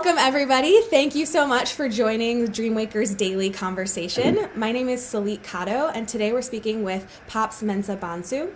Welcome, everybody. Thank you so much for joining DreamWakers Daily Conversation. My name is Salit Kato, and today we're speaking with Pops Mensah-Bonsu.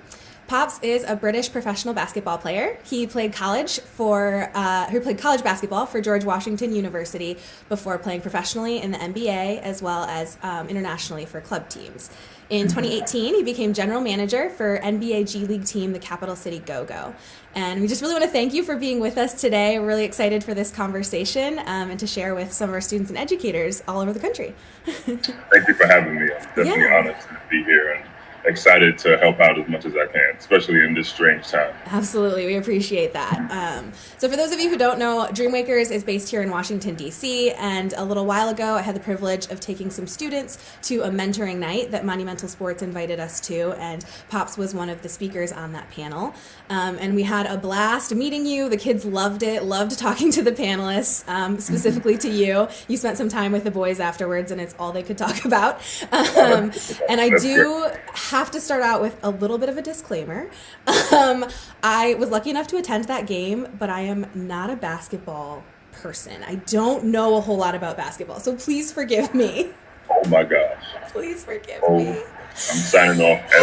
Pops is a British professional basketball player. He played college basketball for George Washington University before playing professionally in the NBA as well as internationally for club teams. In 2018, he became general manager for NBA G League team, the Capital City Go-Go. And we just really want to thank you for being with us today. We're really excited for this conversation and to share with some of our students and educators all over the country. Thank you for having me. I'm definitely honored to be here and excited to help out as much as I can, especially in this strange time. Absolutely. We appreciate that. So for those of you who don't know, DreamWakers is based here in Washington, D.C., and a little while ago I had the privilege of taking some students to a mentoring night that Monumental Sports invited us to, and Pops was one of the speakers on that panel. And we had a blast meeting you. The kids loved it, loved talking to the panelists, specifically to you. You spent some time with the boys afterwards, and it's all they could talk about. And I do have to start out with a little bit of a disclaimer. I was lucky enough to attend that game, but I am not a basketball person. I don't know a whole lot about basketball, so please forgive me. Oh my gosh. Please forgive me. I'm signing off as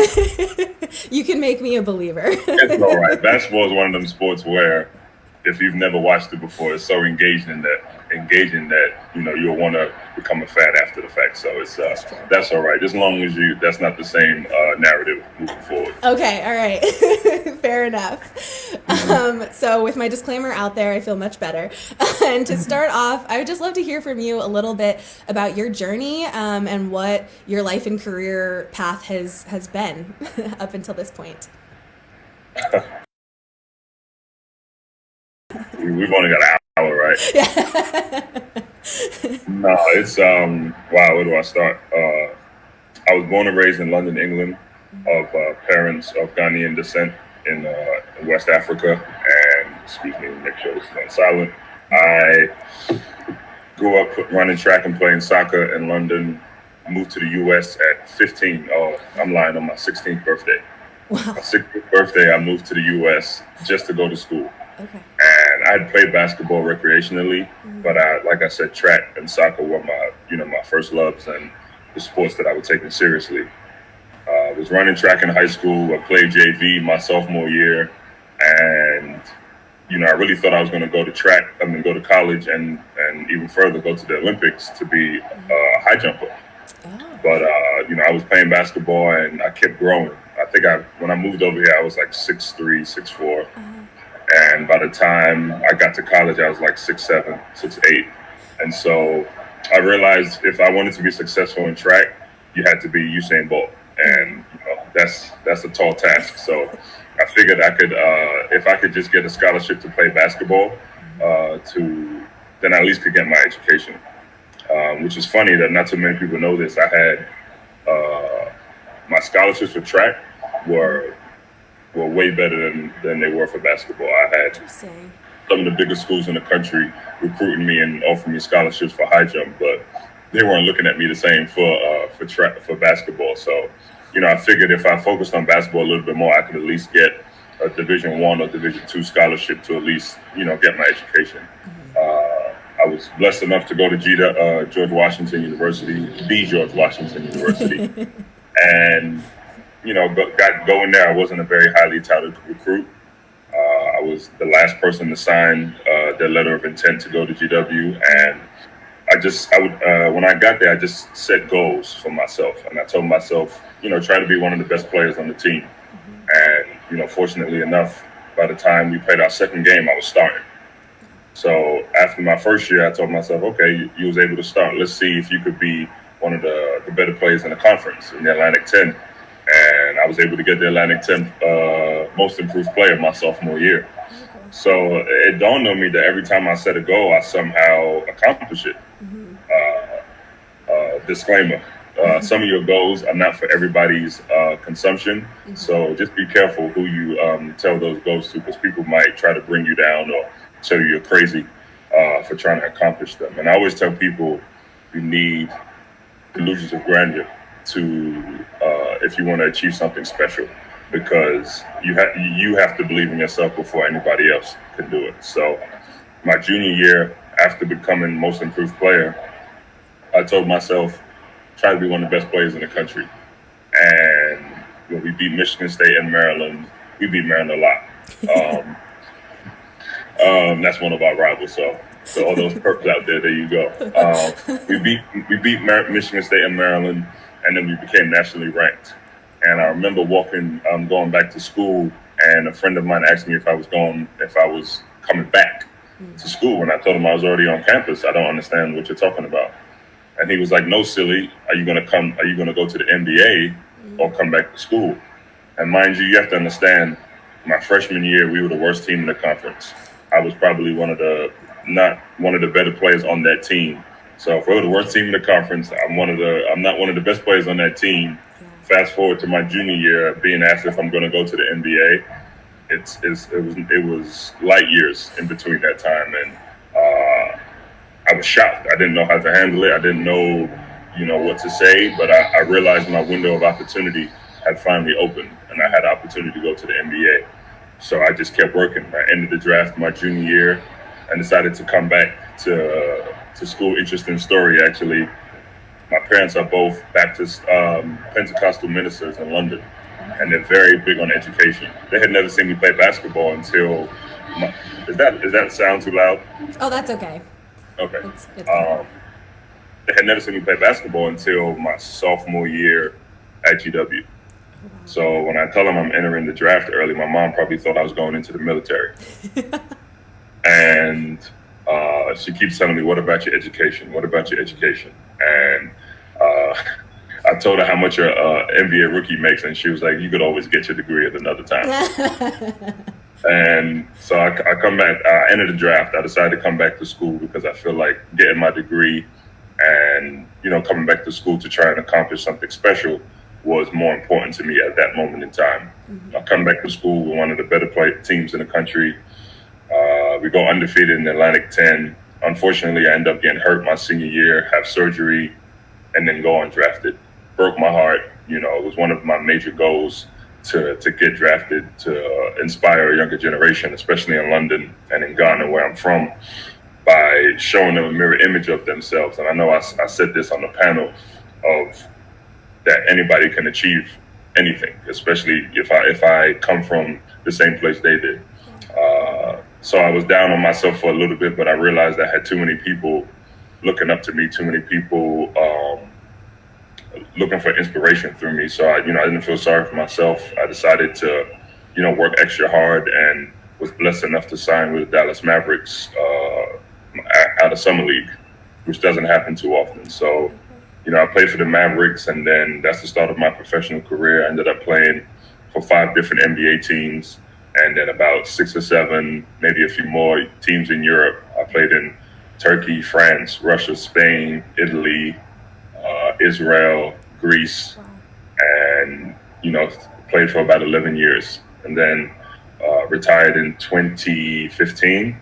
we speak. You can make me a believer. It's all right. Basketball is one of them sports where if you've never watched it before, it's so engaging that you'll want to become a fan after the fact. So it's that's all right, as long as that's not the same narrative moving forward. Okay, all right. Fair enough. So with my disclaimer out there, I feel much better. And to start off, I would just love to hear from you a little bit about your journey and what your life and career path has been up until this point. We've only got an hour, right? No, it's wow, where do I start? I was born and raised in London, England, of parents of Ghanaian descent in West Africa, and excuse me, make sure this is on silent. I grew up running track and playing soccer in London, moved to the US at 15. Oh, I'm lying, on my 16th birthday. Wow. My 16th birthday, I moved to the US just to go to school. Okay. And I had played basketball recreationally, but like I said, track and soccer were my first loves and the sports that I was taking seriously. I was running track in high school. I played JV my sophomore year, and I really thought I was going to go to college and even further go to the Olympics to be a high jumper. Oh. But I was playing basketball and I kept growing. I think when I moved over here, I was like 6'3", 6'4". And by the time I got to college, I was like 6'7", 6'8". And so I realized if I wanted to be successful in track, you had to be Usain Bolt. And that's a tall task. So I figured I could, if I could just get a scholarship to play basketball, then I at least could get my education. Which is funny that not too many people know this. I had my scholarships for track were way better than they were for basketball. I had some of the biggest schools in the country recruiting me and offering me scholarships for high jump, but they weren't looking at me the same for basketball. So, I figured if I focused on basketball a little bit more, I could at least get a Division I or Division II scholarship to at least, get my education. I was blessed enough to go to George Washington University, the George Washington University, and got going there. I wasn't a very highly touted recruit. I was the last person to sign their letter of intent to go to GW, and when I got there, I just set goals for myself, and I told myself, try to be one of the best players on the team. And fortunately enough, by the time we played our second game, I was starting. So after my first year, I told myself, okay, you was able to start. Let's see if you could be one of the better players in the conference, in the Atlantic 10. And I was able to get the Atlantic 10 most improved player my sophomore year. So it dawned on me that every time I set a goal, I somehow accomplish it. Disclaimer, some of your goals are not for everybody's consumption. So just be careful who you tell those goals to, because people might try to bring you down or tell you you're crazy for trying to accomplish them. And I always tell people you need illusions of grandeur to if you want to achieve something special, because you have to believe in yourself before anybody else can do it. So my junior year, after becoming most improved player, I told myself, try to be one of the best players in the country. And we beat Michigan State and Maryland. We beat Maryland a lot. That's one of our rivals. So all those perks out there you go. We beat Michigan State and Maryland, and then we became nationally ranked. And I remember going back to school, and a friend of mine asked me if I was coming back to school, and I told him I was already on campus. I don't understand what you're talking about. And he was like, "No, silly. Are you gonna go to the NBA or come back to school?" And mind you have to understand, my freshman year, we were the worst team in the conference. I was probably not one of the better players on that team. So if we're the worst team in the conference, I'm not one of the best players on that team. Fast forward to my junior year, being asked if I'm going to go to the NBA, it was light years in between that time, and I was shocked. I didn't know how to handle it. I didn't know, what to say, but I realized my window of opportunity had finally opened, and I had the opportunity to go to the NBA. So I just kept working. I ended the draft my junior year and decided to come back to school. Interesting story, actually. My parents are both Baptist Pentecostal ministers in London, and they're very big on education. They had never seen me play basketball until. Is that sound too loud? Oh, that's okay. Okay. It's They had never seen me play basketball until my sophomore year at GW. So when I tell them I'm entering the draft early, my mom probably thought I was going into the military. And she keeps telling me, "What about your education? What about your education?" And I told her how much an NBA rookie makes, and she was like, "You could always get your degree at another time." And so I come back. I entered the draft. I decided to come back to school because I feel like getting my degree and coming back to school to try and accomplish something special was more important to me at that moment in time. I come back to school with one of the better teams in the country. We go undefeated in the Atlantic 10. Unfortunately, I end up getting hurt my senior year, have surgery, and then go undrafted. Broke my heart. It was one of my major goals to get drafted, to inspire a younger generation, especially in London and in Ghana, where I'm from, by showing them a mirror image of themselves. And I know I said this on the panel of that anybody can achieve anything, especially if I come from the same place they did. So I was down on myself for a little bit, but I realized I had too many people looking up to me, too many people looking for inspiration through me. So I didn't feel sorry for myself. I decided to, work extra hard, and was blessed enough to sign with the Dallas Mavericks out of Summer League, which doesn't happen too often. So, I played for the Mavericks, and then that's the start of my professional career. I ended up playing for 5 different NBA teams, and then about 6 or 7, maybe a few more teams in Europe. I played in Turkey, France, Russia, Spain, Italy, Israel, Greece, and played for about 11 years, and then retired in 2015.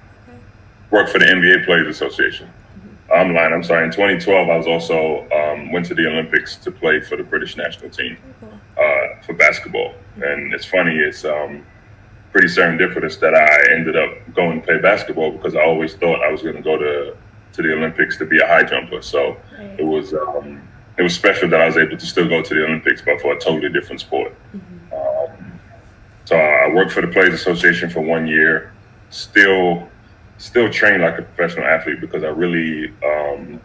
Worked for the NBA Players Association. I'm lying. I'm sorry. In 2012, I was also went to the Olympics to play for the British national team for basketball. And it's funny. It's pretty serendipitous that I ended up going to play basketball, because I always thought I was going to go to the Olympics to be a high jumper. So it was special that I was able to still go to the Olympics, but for a totally different sport. So I worked for the Players Association for 1 year. Still trained like a professional athlete, because I really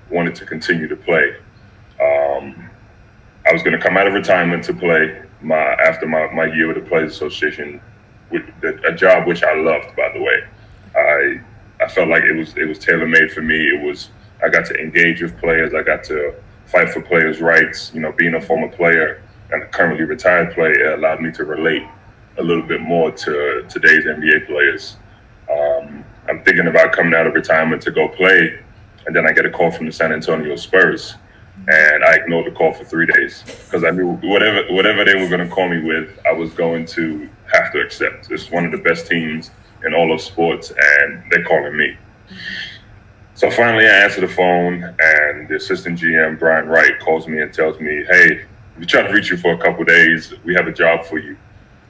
wanted to continue to play. I was going to come out of retirement to play after my year with the Players Association, with a job which I loved, by the way. I felt like it was tailor-made for me. I got to engage with players. I got to fight for players' rights. Being a former player and a currently retired player, it allowed me to relate a little bit more to today's NBA players. I'm thinking about coming out of retirement to go play, and then I get a call from the San Antonio Spurs, and I ignored the call for 3 days, because I knew whatever they were going to call me with, I was going to have to accept. It's one of the best teams in all of sports, and they're calling me. So finally, I answer the phone, and the assistant GM, Brian Wright, calls me and tells me, "Hey, we tried to reach you for a couple of days. We have a job for you."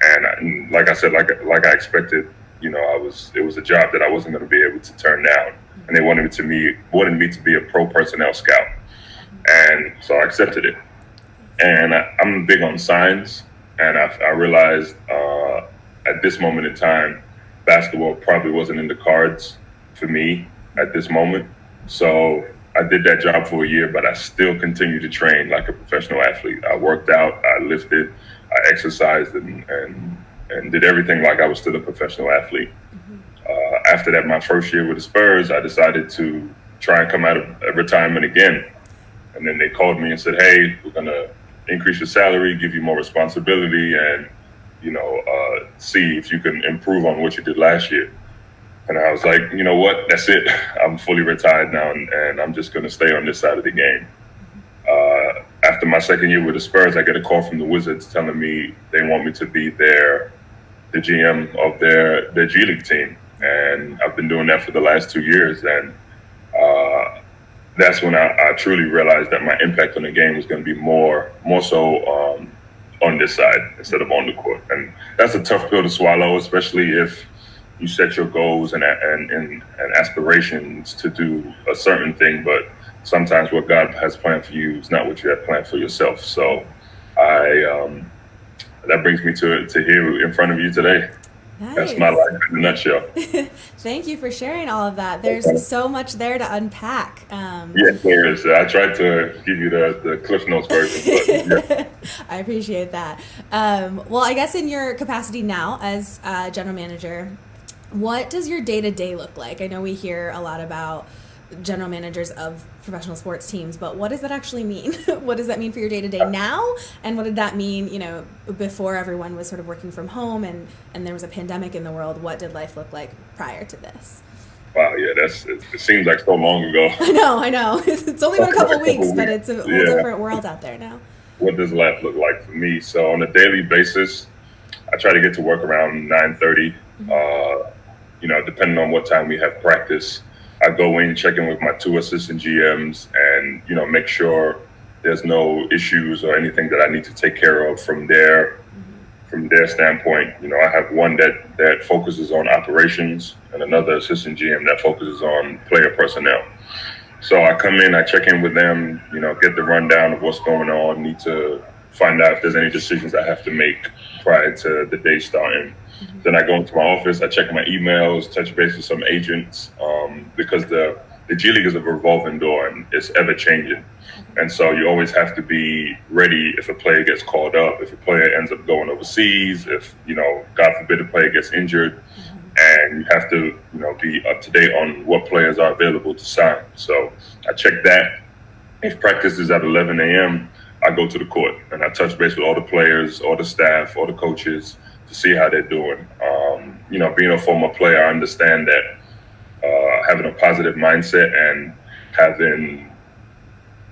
And like I said, like I expected, it was a job that I wasn't going to be able to turn down, and they wanted me to be a pro personnel scout, and so I accepted it. And I'm big on signs, and I realized at this moment in time, basketball probably wasn't in the cards for me at this moment. So I did that job for a year, but I still continued to train like a professional athlete. I worked out, I lifted, I exercised, and did everything like I was still a professional athlete. After that, my first year with the Spurs, I decided to try and come out of retirement again. And then they called me and said, "Hey, we're gonna increase your salary, give you more responsibility, and see if you can improve on what you did last year." And I was like, you know what? That's it. I'm fully retired now, and I'm just going to stay on this side of the game. After my second year with the Spurs, I get a call from the Wizards telling me they want me to be the GM of their G League team. And I've been doing that for the last 2 years. And that's when I truly realized that my impact on the game was going to be more so on this side instead of on the court. And that's a tough pill to swallow, especially if you set your goals and aspirations to do a certain thing, but sometimes what God has planned for you is not what you have planned for yourself. So that brings me to here in front of you today. Nice. That's my life in a nutshell. Thank you for sharing all of that. There's so much there to unpack. Yes, there is. I tried to give you the Cliff Notes version, but yeah. I appreciate that. Well, I guess in your capacity now as general manager, what does your day-to-day look like? I know we hear a lot about general managers of professional sports teams, but what does that actually mean? What does that mean for your day-to-day now? And what did that mean, before everyone was sort of working from home and there was a pandemic in the world? What did life look like prior to this? Wow, yeah, it seems like so long ago. I know. It's only been a couple weeks, but it's a whole different world out there now. What does life look like for me? So on a daily basis, I try to get to work around 9:30. Depending on what time we have practice, I go in, check in with my 2 assistant GMs, and make sure there's no issues or anything that I need to take care of from their standpoint. I have one that focuses on operations and another assistant GM that focuses on player personnel. So I come in, I check in with them, get the rundown of what's going on, need to find out if there's any decisions I have to make prior to the day starting. Then I go into my office, I check my emails, touch base with some agents, because the G League is a revolving door and it's ever changing. And so you always have to be ready if a player gets called up, if a player ends up going overseas, if, God forbid, a player gets injured, and you have to, be up to date on what players are available to sign. So I check that. If practice is at 11 a.m., I go to the court and I touch base with all the players, all the staff, all the coaches, to see how they're doing. Being a former player, I understand that having a positive mindset and having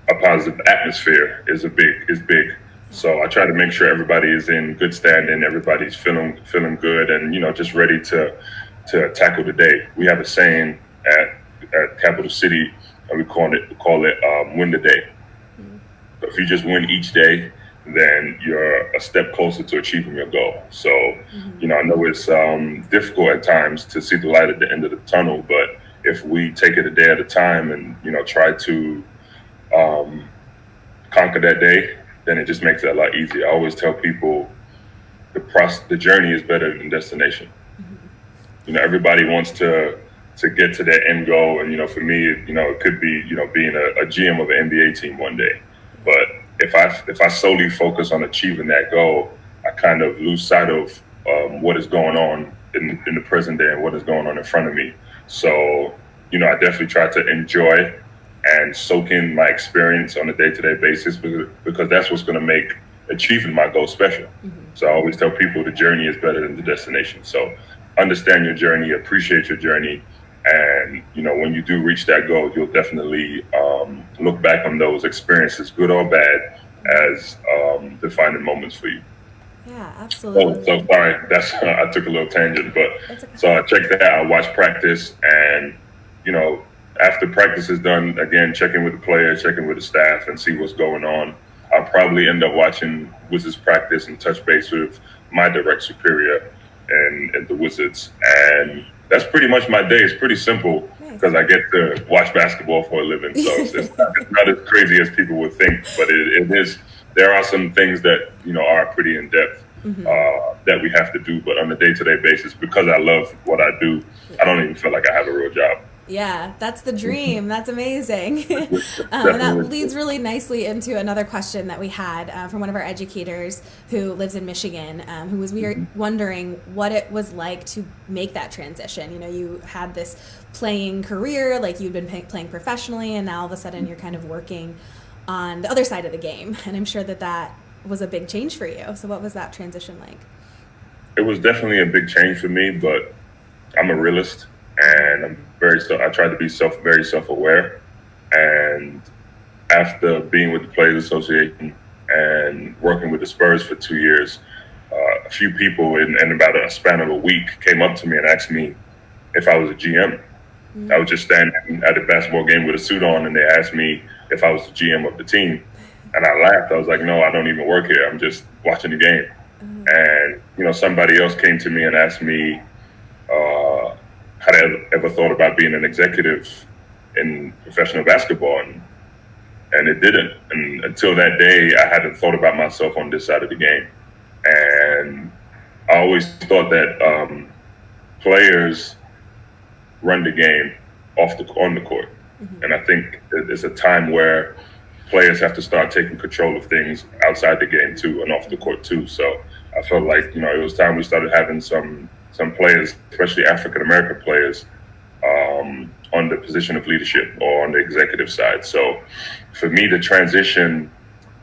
a positive atmosphere is big. So I try to make sure everybody is in good standing, everybody's feeling good, and just ready to tackle the day. We have a saying at Capital City, and we call it win the day. If you just win each day, then you're a step closer to achieving your goal. So, I know it's difficult at times to see the light at the end of the tunnel, but if we take it a day at a time and, try to conquer that day, then it just makes it a lot easier. I always tell people the journey is better than destination. Everybody wants to get to that end goal. And, for me, it could be, being a GM of an NBA team one day. But if I solely focus on achieving that goal, I kind of lose sight of what is going on in the present day and what is going on in front of me. So, I definitely try to enjoy and soak in my experience on a day-to-day basis because that's what's going to make achieving my goal special. So I always tell people the journey is better than the destination. So understand your journey, appreciate your journey. And, when you do reach that goal, you'll definitely look back on those experiences, good or bad, as defining moments for you. Yeah, absolutely. So sorry, I took a little tangent, but okay. So I check that, I watch practice, and, after practice is done, again, checking with the players, checking with the staff, and see what's going on. I'll probably end up watching Wizards practice and touch base with my direct superior. and the Wizards. And that's pretty much my day. It's pretty simple because I get to watch basketball for a living. So it's not as crazy as people would think, but it is. There are some things that, are pretty in depth that we have to do, but on a day-to-day basis, because I love what I do, I don't even feel like I have a real job. Yeah, that's the dream. That's amazing. And that leads really nicely into another question that we had from one of our educators who lives in Michigan, who was wondering what it was like to make that transition. You had this playing career, like you'd been playing professionally, and now all of a sudden you're kind of working on the other side of the game. And I'm sure that was a big change for you. So what was that transition like? It was definitely a big change for me, but I'm a realist. And I try to be very self-aware. And after being with the Players Association and working with the Spurs for 2 years, a few people in about a span of a week came up to me and asked me if I was a GM. I was just standing at a basketball game with a suit on, and they asked me if I was the GM of the team. And I laughed. I was like, no, I don't even work here. I'm just watching the game. And, somebody else came to me and asked me, had I ever thought about being an executive in professional basketball? And it didn't. And until that day, I hadn't thought about myself on this side of the game. And I always thought that players run the game on the court. And I think it's a time where players have to start taking control of things outside the game too, and off the court too. So I felt like, it was time we started having some players, especially African-American players, on the position of leadership or on the executive side. So for me, the transition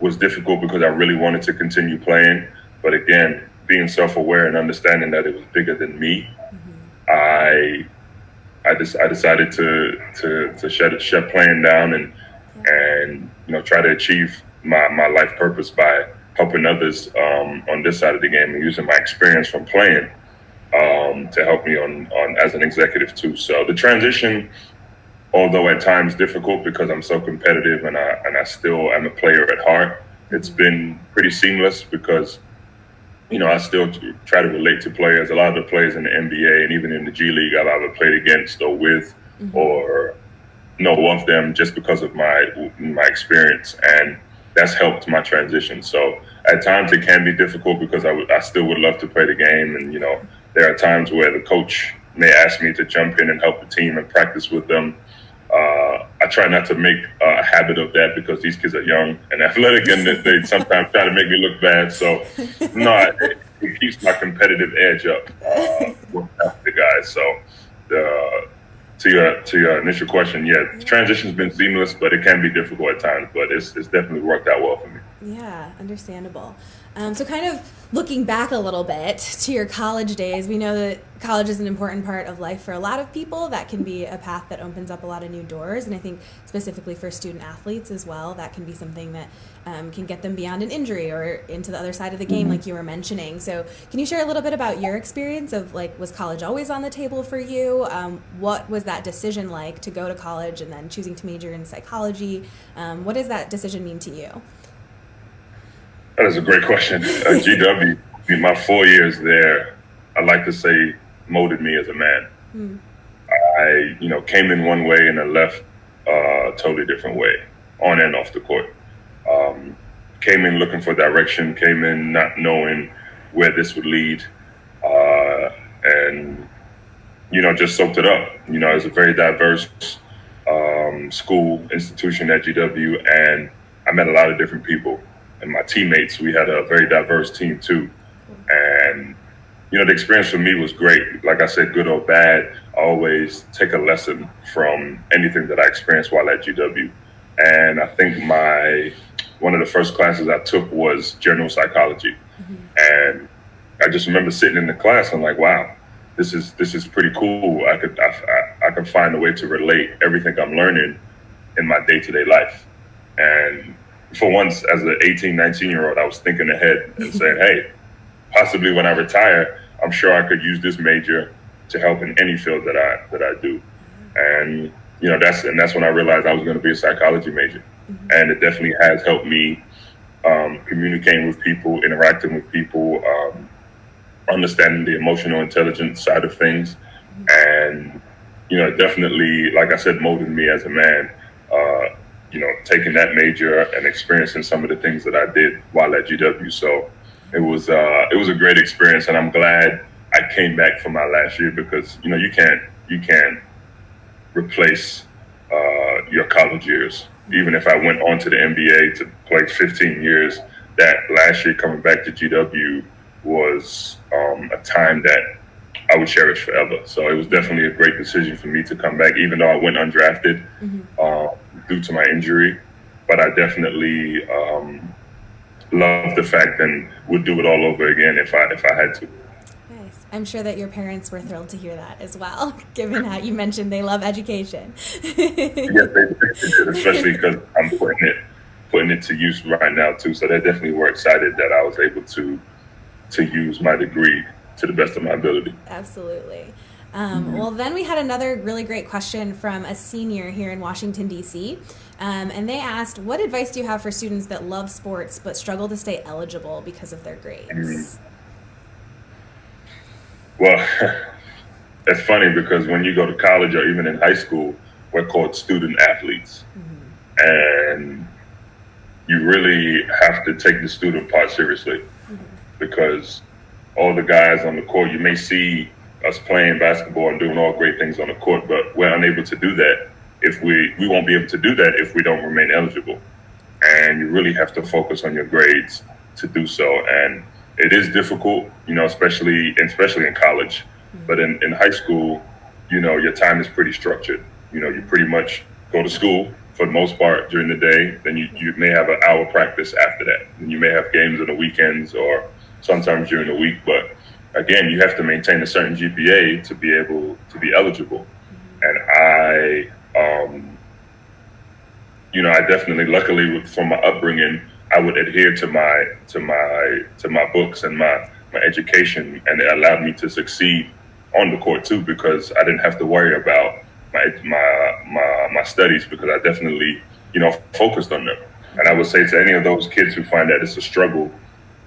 was difficult because I really wanted to continue playing. But again, being self-aware and understanding that it was bigger than me, I decided to shut playing down and try to achieve my life purpose by helping others on this side of the game and using my experience from playing to help me on as an executive too. So the transition, although at times difficult because I'm so competitive and I still am a player at heart, it's been pretty seamless because I still try to relate to players. A lot of the players in the NBA and even in the G League I've either played against or with or know of them just because of my experience, and that's helped my transition. So at times it can be difficult because I still would love to play the game, and there are times where the coach may ask me to jump in and help the team and practice with them. I try not to make a habit of that because these kids are young and athletic, and they sometimes try to make me look bad. So no, it keeps my competitive edge up with the guys. So to your initial question, the transition's been seamless, but it can be difficult at times. But it's definitely worked out well for me. Yeah, understandable. So kind of looking back a little bit to your college days, we know that college is an important part of life for a lot of people. That can be a path that opens up a lot of new doors. And I think specifically for student athletes as well, that can be something that can get them beyond an injury or into the other side of the game, like you were mentioning. So can you share a little bit about your experience of, was college always on the table for you? What was that decision like to go to college and then choosing to major in psychology? What does that decision mean to you? That is a great question. GW, my 4 years there, I like to say, molded me as a man. I, came in one way and I left a totally different way, on and off the court. Came in looking for direction, came in not knowing where this would lead, and, just soaked it up. It's a very diverse school, institution at GW, and I met a lot of different people. And my teammates, we had a very diverse team too. And, the experience for me was great. Like I said, good or bad, I always take a lesson from anything that I experienced while at GW. And I think one of the first classes I took was general psychology. And I just remember sitting in the class and like, wow, this is pretty cool. I could find a way to relate everything I'm learning in my day-to-day life. And for once, as an 18, 19-year-old, I was thinking ahead and saying, hey, possibly when I retire, I'm sure I could use this major to help in any field that I do. And, that's when I realized I was going to be a psychology major. And it definitely has helped me communicating with people, interacting with people, understanding the emotional intelligence side of things. And, it definitely, like I said, molded me as a man, taking that major and experiencing some of the things that I did while at GW. So it was a great experience, and I'm glad I came back for my last year because, you can't replace your college years. Even if I went on to the NBA to play 15 years, that last year coming back to GW was a time that I would cherish forever. So it was definitely a great decision for me to come back, even though I went undrafted due to my injury. But I definitely love the fact and would do it all over again if I had to. Nice. I'm sure that your parents were thrilled to hear that as well, given how you mentioned they love education. Yes, they did, especially because I'm putting it to use right now too. So they definitely were excited that I was able to use my degree to the best of my ability. Absolutely. Well, then we had another really great question from a senior here in Washington, D.C. And they asked, what advice do you have for students that love sports but struggle to stay eligible because of their grades? Well, it's funny because when you go to college or even in high school, we're called student athletes. And you really have to take the student part seriously because all the guys on the court, you may see us playing basketball and doing all great things on the court, but we're unable to do that if we won't be able to do that if we don't remain eligible. And you really have to focus on your grades to do so. And it is difficult, especially in college. But in high school, your time is pretty structured. You pretty much go to school for the most part during the day. Then you may have an hour practice after that. And you may have games on the weekends or sometimes during the week. But again, you have to maintain a certain GPA to be able to be eligible. And I definitely, luckily from my upbringing, I would adhere to my books and my education, and it allowed me to succeed on the court too because I didn't have to worry about my studies because I definitely focused on them. And I would say to any of those kids who find that it's a struggle,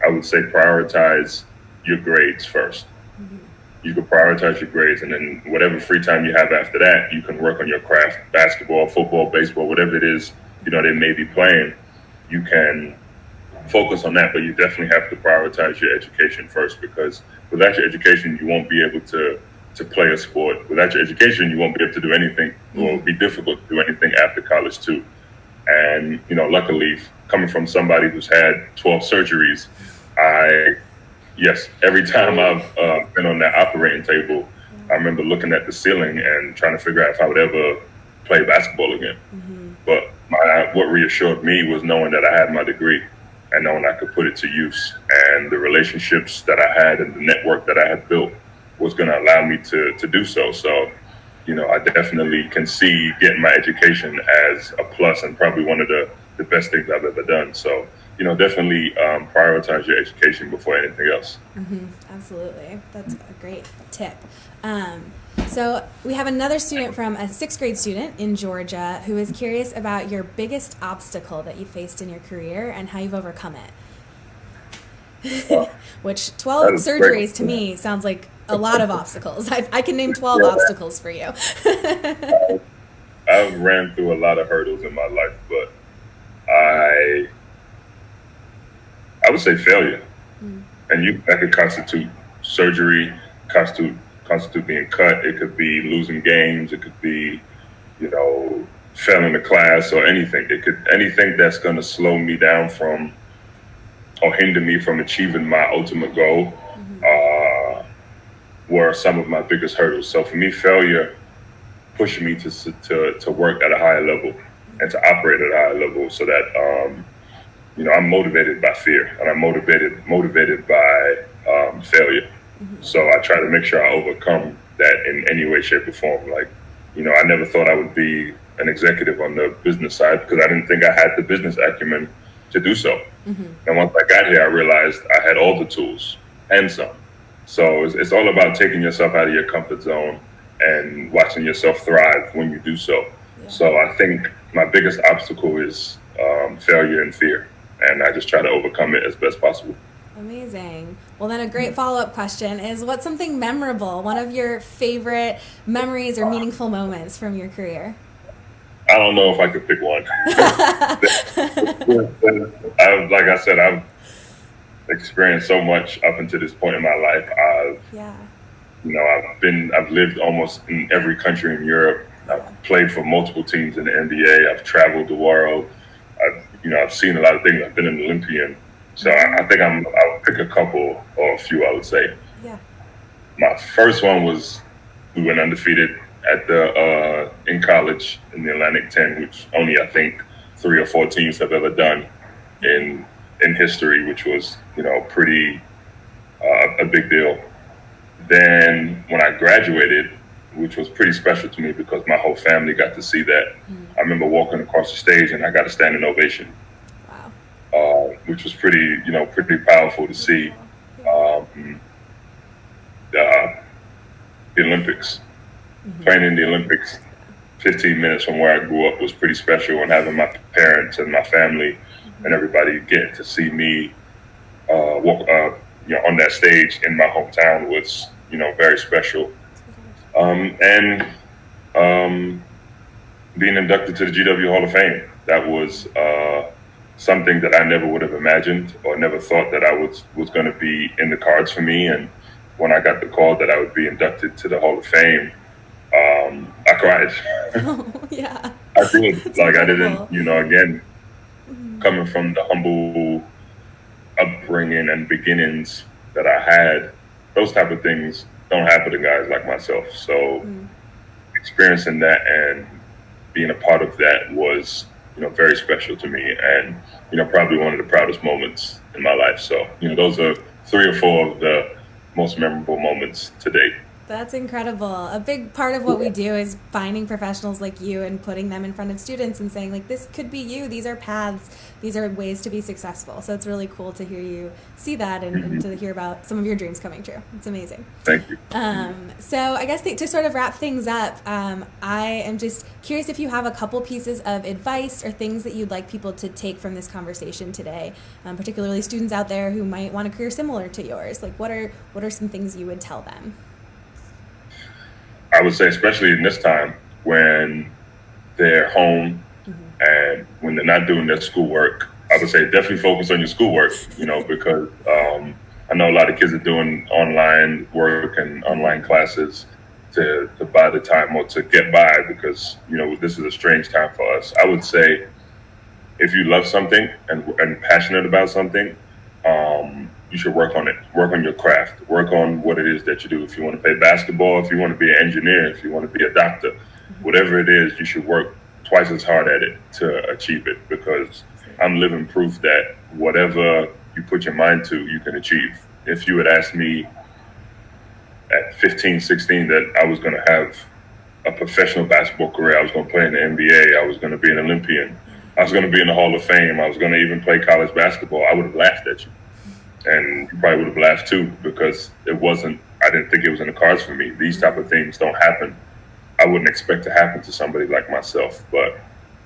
I would say prioritize your grades first. You can prioritize your grades, and then whatever free time you have after that, you can work on your craft, basketball, football, baseball, whatever it is, they may be playing. You can focus on that, but you definitely have to prioritize your education first because without your education, you won't be able to play a sport. Without your education, you won't be able to do anything. It will be difficult to do anything after college too. And, luckily, coming from somebody who's had 12 surgeries, every time I've been on that operating table, I remember looking at the ceiling and trying to figure out if I would ever play basketball again. But what reassured me was knowing that I had my degree and knowing I could put it to use. And the relationships that I had and the network that I had built was going to allow me to do so. So, I definitely can see getting my education as a plus and probably one of the best things I've ever done. So, definitely prioritize your education before anything else. Absolutely. That's a great tip. So we have another student from a 6th grade student in Georgia who is curious about your biggest obstacle that you faced in your career and how you've overcome it. Which 12 surgeries to me sounds like a lot of obstacles. I can name 12 obstacles for you. I've ran through a lot of hurdles in my life, but I would say failure. And that could constitute surgery, constitute being cut. It could be losing games. It could be, failing a class or anything. Anything that's going to slow me down from or hinder me from achieving my ultimate goal were some of my biggest hurdles. So for me, failure pushed me to work at a higher level and to operate at a higher level so that, I'm motivated by fear and I'm motivated by failure. So I try to make sure I overcome that in any way, shape, or form. Like, I never thought I would be an executive on the business side because I didn't think I had the business acumen to do so. And once I got here, I realized I had all the tools and some. So it's all about taking yourself out of your comfort zone and watching yourself thrive when you do so. So I think my biggest obstacle is failure and fear. And I just try to overcome it as best possible. Amazing. Well, then a great follow-up question is, what's something memorable, one of your favorite memories or meaningful moments from your career? I don't know if I could pick one. Like I said, I've experienced so much up until this point in my life. Yeah. I've lived almost in every country in Europe. Yeah. I've played for multiple teams in the NBA. I've traveled the world. I've seen a lot of things. I've been an Olympian. So I think I'll pick a couple or a few, I would say. Yeah. My first one was we went undefeated at the in college in the Atlantic 10, which only I think 3 or 4 teams have ever done in history, which was pretty a big deal. Then when I graduated, which was pretty special to me because my whole family got to see that. I remember walking across the stage and I got a standing ovation, which was pretty powerful to see. The Olympics, playing in the Olympics, 15 minutes from where I grew up was pretty special, and having my parents and my family and everybody get to see me walk, on that stage in my hometown was, very special. And being inducted to the GW Hall of Fame, that was something that I never would have imagined or never thought that I was going to be in the cards for me. And when I got the call that I would be inducted to the Hall of Fame, I cried. Oh, yeah. I did. That's Like incredible. I didn't, again, coming from the humble upbringing and beginnings that I had, those type of things don't happen to guys like myself. So experiencing that and being a part of that was, very special to me, and probably one of the proudest moments in my life. So those are 3 or 4 of the most memorable moments to date. That's incredible. A big part of what we do is finding professionals like you and putting them in front of students and saying, like, this could be you. These are paths. These are ways to be successful. So it's really cool to hear you see that and to hear about some of your dreams coming true. It's amazing. Thank you. So I guess to sort of wrap things up, I am just curious if you have a couple pieces of advice or things that you'd like people to take from this conversation today, particularly students out there who might want a career similar to yours. Like, what are some things you would tell them? I would say, especially in this time when they're home and when they're not doing their schoolwork, I would say definitely focus on your schoolwork, because I know a lot of kids are doing online work and online classes to buy the time or to get by because, this is a strange time for us. I would say if you love something and passionate about something, you should work on it. Work on your craft. Work on what it is that you do. If you want to play basketball, if you want to be an engineer, if you want to be a doctor, whatever it is, you should work twice as hard at it to achieve it, because I'm living proof that whatever you put your mind to, you can achieve. If you had asked me at 15, 16 that I was going to have a professional basketball career, I was going to play in the NBA, I was going to be an Olympian, I was going to be in the Hall of Fame, I was going to even play college basketball, I would have laughed at you. And you probably would have laughed too, because I didn't think it was in the cards for me. These type of things don't happen. I wouldn't expect to happen to somebody like myself. But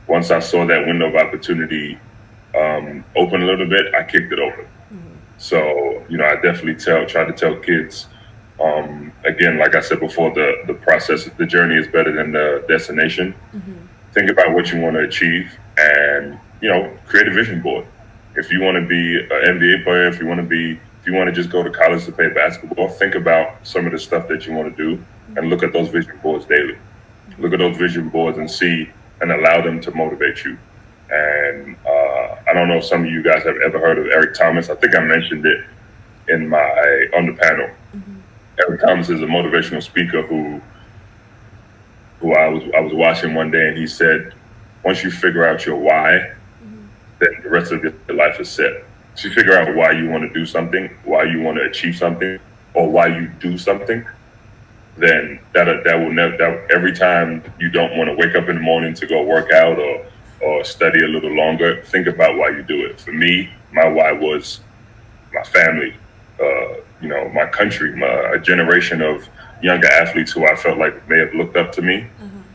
once I saw that window of opportunity open a little bit, I kicked it open. So, I definitely try to tell kids, again, like I said before, the process, the journey is better than the destination. Think about what you want to achieve and, create a vision board. If you want to be an NBA player, if you want to just go to college to play basketball, think about some of the stuff that you want to do and look at those vision boards daily. Look at those vision boards and see and allow them to motivate you. And I don't know if some of you guys have ever heard of Eric Thomas. I think I mentioned it on the panel. Eric Thomas is a motivational speaker who I was watching one day, and he said, once you figure out your why, then the rest of your life is set. So you figure out why you want to do something, why you want to achieve something, or why you do something, then every time you don't want to wake up in the morning to go work out or study a little longer, think about why you do it. For me, my why was my family, my country, a generation of younger athletes who I felt like may have looked up to me,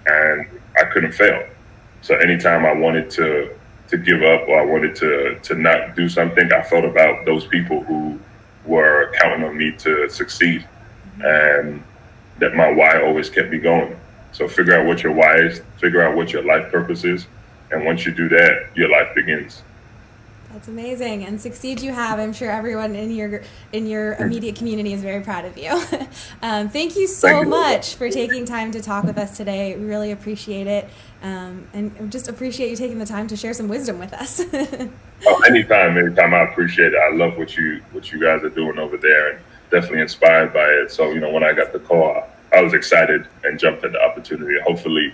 and I couldn't fail. So anytime I wanted to to give up or I wanted to not do something, I thought about those people who were counting on me to succeed, and that my why always kept me going. So figure out what your why is, figure out what your life purpose is, and once you do that, your life begins. That's amazing, and succeed you have. I'm sure everyone in your immediate community is very proud of you. Thank you so much for taking time to talk with us today. We really appreciate it, and just appreciate you taking the time to share some wisdom with us. Oh, anytime. I appreciate it. I love what you guys are doing over there, and definitely inspired by it. So when I got the call, I was excited and jumped at the opportunity. Hopefully,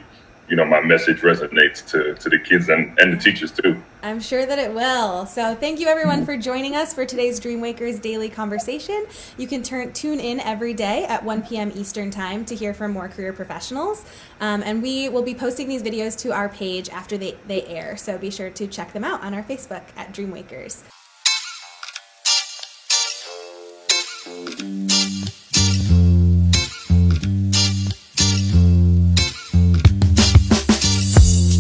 my message resonates to the kids and the teachers too. I'm sure that it will. So thank you everyone for joining us for today's DreamWakers Daily Conversation. You can tune in every day at 1 p.m. Eastern Time to hear from more career professionals. And we will be posting these videos to our page after they air. So be sure to check them out on our Facebook at DreamWakers.